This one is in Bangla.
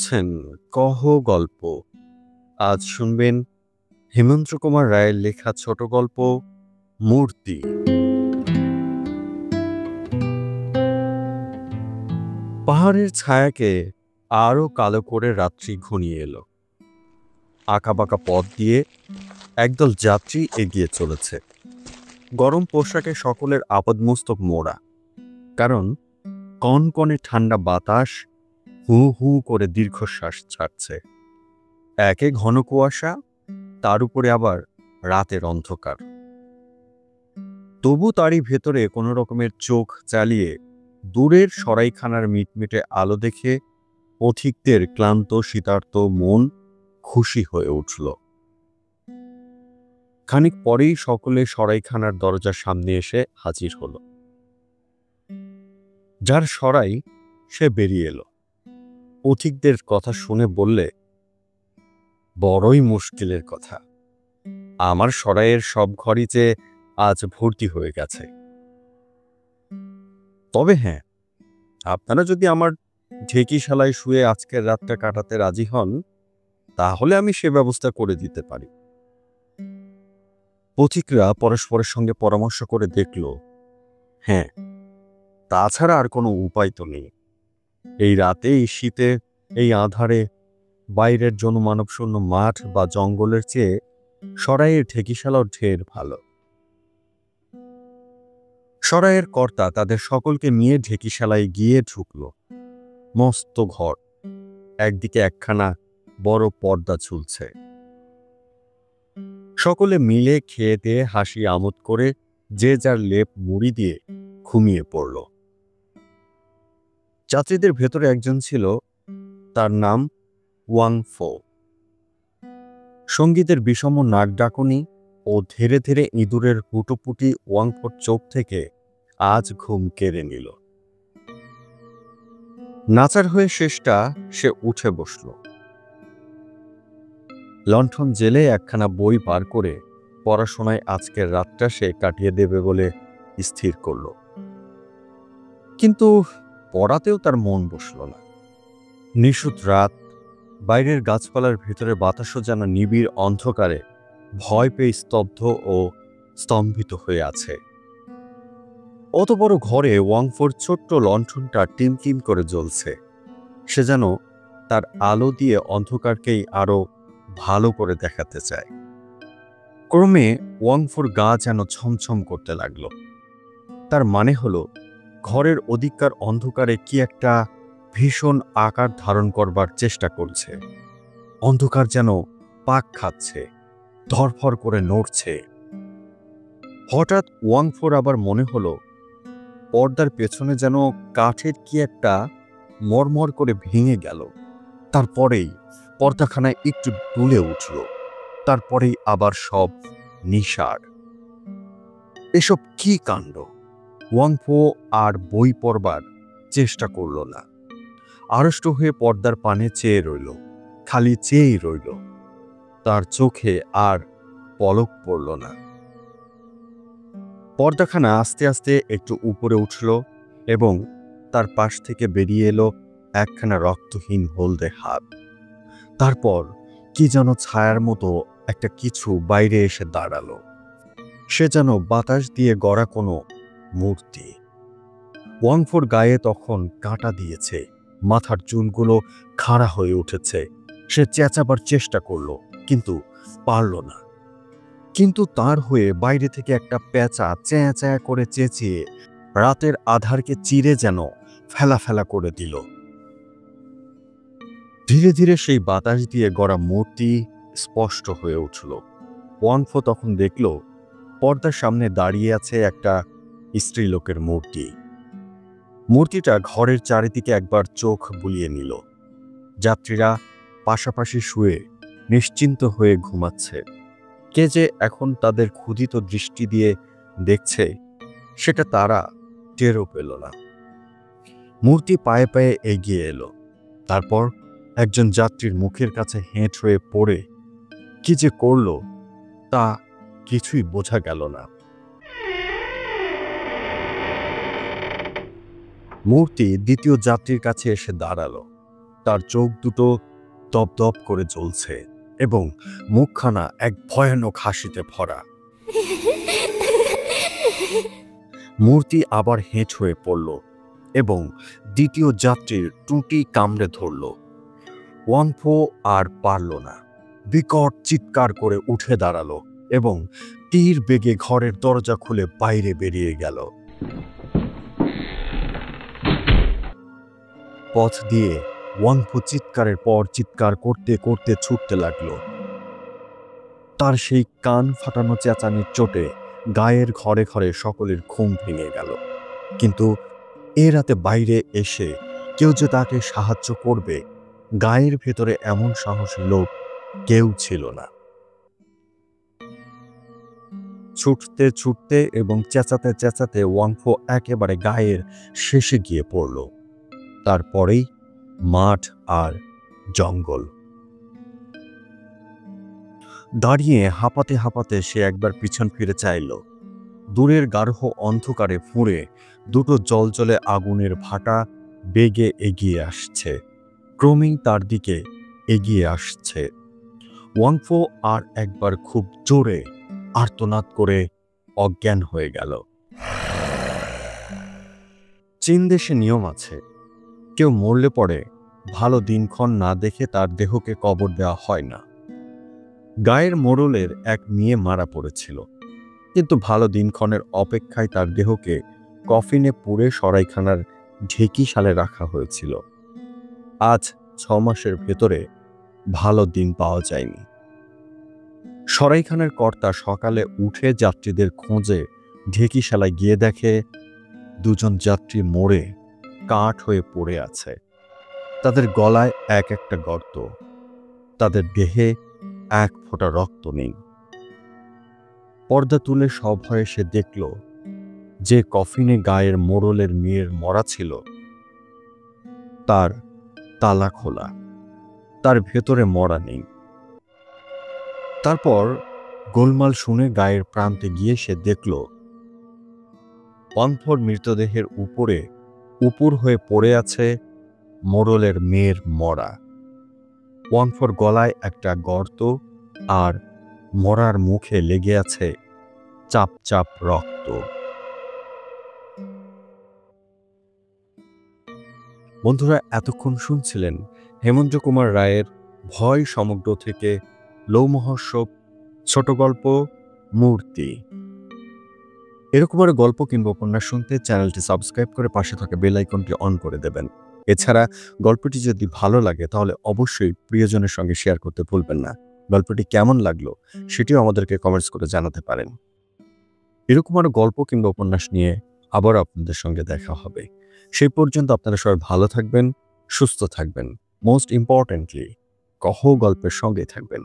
শুনছেন কহ গল্প। আজ শুনবেন হেমন্ত কুমার রায়ের লেখা ছোট গল্প মূর্তি। পাহাড়ের ছায়াকে আরো কালো করে রাত্রি ঘনিয়ে এলো। আঁকাবাঁকা পথ দিয়ে একদল যাত্রী এগিয়ে চলেছে। গরম পোশাকে সকলের আপাদমস্তক মোড়া, কারণ কনকনে ঠান্ডা বাতাস হু হু করে দীর্ঘশ্বাস ছাড়ছে। একে ঘন কুয়াশা, তার উপরে আবার রাতের অন্ধকার। তবু তারই ভেতরে কোনো রকমের চোখ চালিয়ে দূরের সরাইখানার মিটমিটে আলো দেখে পথিকদের ক্লান্ত শীতার্ত মন খুশি হয়ে উঠল। খানিক পরেই সকলে সরাইখানার দরজার সামনে এসে হাজির হলো। যার সরাই সে বেরিয়ে এলো। পথিকদের কথা শুনে বললে, বড়ই মুশকিলের কথা। আমার সরাইয়ের সব ঘরই যে আজ ভর্তি হয়ে গেছে। তবে হ্যাঁ, আপনারা যদি আমার ঢেকিশালায় শুয়ে আজকের রাতটা কাটাতে রাজি হন, তাহলে আমি সে ব্যবস্থা করে দিতে পারি। পথিকরা পরস্পরের সঙ্গে পরামর্শ করে দেখল, হ্যাঁ, তাছাড়া আর কোনো উপায় তো নেই। এই রাতে, এই শীতে, এই আঁধারে বাইরের জনমানবশূন্য মাঠ বা জঙ্গলের চেয়ে সরাইয়ের ঢেকিশালাও ঢের ভালো। সরাইয়ের কর্তা তাদের সকলকে নিয়ে ঢেকিশালায় গিয়ে ঢুকল। মস্ত ঘর, একদিকে একখানা বড় পর্দা ঝুলছে। সকলে মিলে খেয়ে দিয়ে হাসি আমোদ করে যে যার লেপ মুড়ি দিয়ে ঘুমিয়ে পড়ল। যাত্রীদের ভেতরে একজন ছিল, তার নাম ওয়াংফো। সঙ্গীতের বিষম নাক ডাকুনি ও ধীরে ধীরে ইঁদুরের হুটোপুটি ওয়াংফোর চোখ থেকে আজ ঘুম কেড়ে নিল। নাচার হয়ে শেষটা সে উঠে বসল। লণ্ঠন জেলে একখানা বই বার করে পড়াশোনায় আজকের রাতটা সে কাটিয়ে দেবে বলে স্থির করল। কিন্তু পড়াতেও তার মন বসল না। নিশুত রাত, বাইরের গাছপালার ভিতরে বাতাসও যেন নিবিড় অন্ধকারে ভয় পেয়ে স্তব্ধ ও স্তম্ভিত হয়ে আছে। অত বড় ঘরে ওয়াংফোর ছোট্ট লণ্ঠনটা টিমটিম করে জ্বলছে। সে যেন তার আলো দিয়ে অন্ধকারকেই আরো ভালো করে দেখাতে চায়। ক্রমে ওয়াংফোর গা যেন ছমছম করতে লাগলো। তার মানে হলো, ঘরের অধিককার অন্ধকারে কি একটা ভীষণ আকার ধারণ করবার চেষ্টা করছে। অন্ধকার যেন পাক খাচ্ছে, ধরফর করে নড়ছে। হঠাৎ ওয়াংফোর আবার মনে হলো, পর্দার পেছনে যেন কাঠের কি একটা মরমর করে ভেঙে গেল। তারপরেই পর্দাখানায় একটু দুলে উঠল। তারপরেই আবার সব নিশার। এসব কি কাণ্ড! ওয়াংফো আর বই পড়বার চেষ্টা করল না। আড়ষ্ট হয়ে পর্দার পানে চেয়ে রইল, খালি চেয়েই রইল। তার চোখে আর পলক পড়ল না। পর্দাখানা আস্তে আস্তে একটু উপরে উঠল এবং তার পাশ থেকে বেরিয়ে এলো একখানা রক্তহীন হলদে হাত। তারপর কি যেন ছায়ার মতো একটা কিছু বাইরে এসে দাঁড়ালো। সে যেন বাতাস দিয়ে গড়া কোনো মূর্তি। ওয়াংফোর গায়ে তখন কাঁটা দিয়েছে, মাথার চুলগুলো খাড়া হয়ে উঠেছে। সে চেঁচাবার চেষ্টা করল, কিন্তু পারল না। কিন্তু তার হয়ে বাইরে থেকে একটা পেঁচা চ্যাঁ চ্যাঁ করে চেঁচিয়ে রাতের আধারকে চিরে যেন ফেলা ফেলা করে দিল। ধীরে ধীরে সেই বাতাস দিয়ে গড়া মূর্তি স্পষ্ট হয়ে উঠল। ওয়াংফো তখন দেখল, পর্দার সামনে দাঁড়িয়ে আছে একটা স্ত্রীলোকের মূর্তি। মূর্তিটা ঘরের চারিদিকে একবার চোখ বুলিয়ে নিল। যাত্রীরা পাশাপাশি শুয়ে নিশ্চিন্ত হয়ে ঘুমাচ্ছে। কে যে এখন তাদের ক্ষুধিত দৃষ্টি দিয়ে দেখছে, সেটা তারা টেরও পেল না। মূর্তি পায়ে পায়ে এগিয়ে এলো। তারপর একজন যাত্রীর মুখের কাছে হেঁট হয়ে পড়ে কি যে করল, তা কিছুই বোঝা গেল না। মূর্তি দ্বিতীয় যাত্রীর কাছে এসে দাঁড়ালো। তার চোখ দুটো দপদপ করে জ্বলছে এবং মুখখানা এক ভয়ানক হাসিতে ভরা। মূর্তি আবার হেঁচ হয়ে পড়ল এবং দ্বিতীয় যাত্রীর টুটি কামড়ে ধরল। ওয়াংফো আর পারল না, বিকট চিৎকার করে উঠে দাঁড়ালো এবং তীর বেগে ঘরের দরজা খুলে বাইরে বেরিয়ে গেল। পথ দিয়ে ওয়াংফো চিৎকারের পর চিৎকার করতে করতে ছুটতে লাগলো। তার সেই কান ফাটানো চেঁচানির চোটে গায়ের ঘরে ঘরে সকলের ঘুম ভেঙে গেল। কিন্তু এ রাতে বাইরে এসে কেউ যে তাকে সাহায্য করবে, গায়ের ভেতরে এমন সাহসী লোক কেউ ছিল না। ছুটতে ছুটতে এবং চেঁচাতে চেঁচাতে ওয়াংফো একেবারে গায়ের শেষে গিয়ে পড়ল। তারপরেই মাঠ আর জঙ্গল। দাঁড়িয়ে হাঁপাতে হাঁপাতে সে একবার পিছন ফিরে চাইল। দূরের গাঢ় অন্ধকারে ফুঁড়ে দুটো জলজলে আগুনের ভাটা বেগে এগিয়ে আসছে, ক্রমেই তার দিকে এগিয়ে আসছে। ওয়াংফো আর একবার খুব জোরে আর্তনাদ করে অজ্ঞান হয়ে গেল। চীন দেশে নিয়ম আছে, কেউ মরলে পরে ভালো দিনক্ষণ না দেখে তার দেহকে কবর দেওয়া হয় না। গায়ের মোড়লের এক মেয়ে মারা পড়েছিল, কিন্তু ভালো দিনক্ষণের অপেক্ষায় তার দেহকে কফিনে পুড়ে সরাইখানার ঢেকিশালে রাখা হয়েছিল। আজ 6 মাসের ভেতরে ভালো দিন পাওয়া যায়নি। সরাইখানার কর্তা সকালে উঠে যাত্রীদের খোঁজে ঢেকিশালায় গিয়ে দেখে দুজন যাত্রী মরে কাঠ হয়ে পড়ে আছে। তাদের গলায় এক একটা গর্ত, তাদের দেহে এক ফোঁটা রক্ত নেই। পর্দা তুলে সভয়ে সে দেখল যে কফিনে গায়ের মোড়লের মেয়ের মরা ছিল তার তালা খোলা, তার ভেতরে মরা নেই। তারপর গোলমাল শুনে গায়ের প্রান্তে গিয়ে সে দেখল ওয়াংফোর মৃতদেহের উপরে উপুর হয়ে পড়ে আছে মোড়লের মেয়ের মরা। ওয়াংফোর গলায় একটা গর্ত আর মরার মুখে লেগে আছে চাপ চাপ রক্ত। বন্ধুরা, এতক্ষণ শুনছিলেন হেমেন্দ্র কুমার রায়ের ভয় সমগ্র থেকে লৌমহর্ষক ছোট গল্প মূর্তি। এরকম আরো গল্প কিংবা উপন্যাস শুনতে চ্যানেলটি সাবস্ক্রাইব করে পাশে থাকা বেল আইকনটি অন করে দেবেন। এছাড়া গল্পটি যদি ভালো লাগে তাহলে অবশ্যই প্রিয়জনের সঙ্গে শেয়ার করতে ভুলবেন না। গল্পটি কেমন লাগলো সেটিও আমাদেরকে কমেন্টস করে জানাতে পারেন। এরকম আরো গল্প কিংবা উপন্যাস নিয়ে আবার আপনাদের সঙ্গে দেখা হবে। সেই পর্যন্ত আপনারা সবাই ভালো থাকবেন, সুস্থ থাকবেন, মোস্ট ইম্পর্টেন্টলি কহ গল্পের সঙ্গে থাকবেন।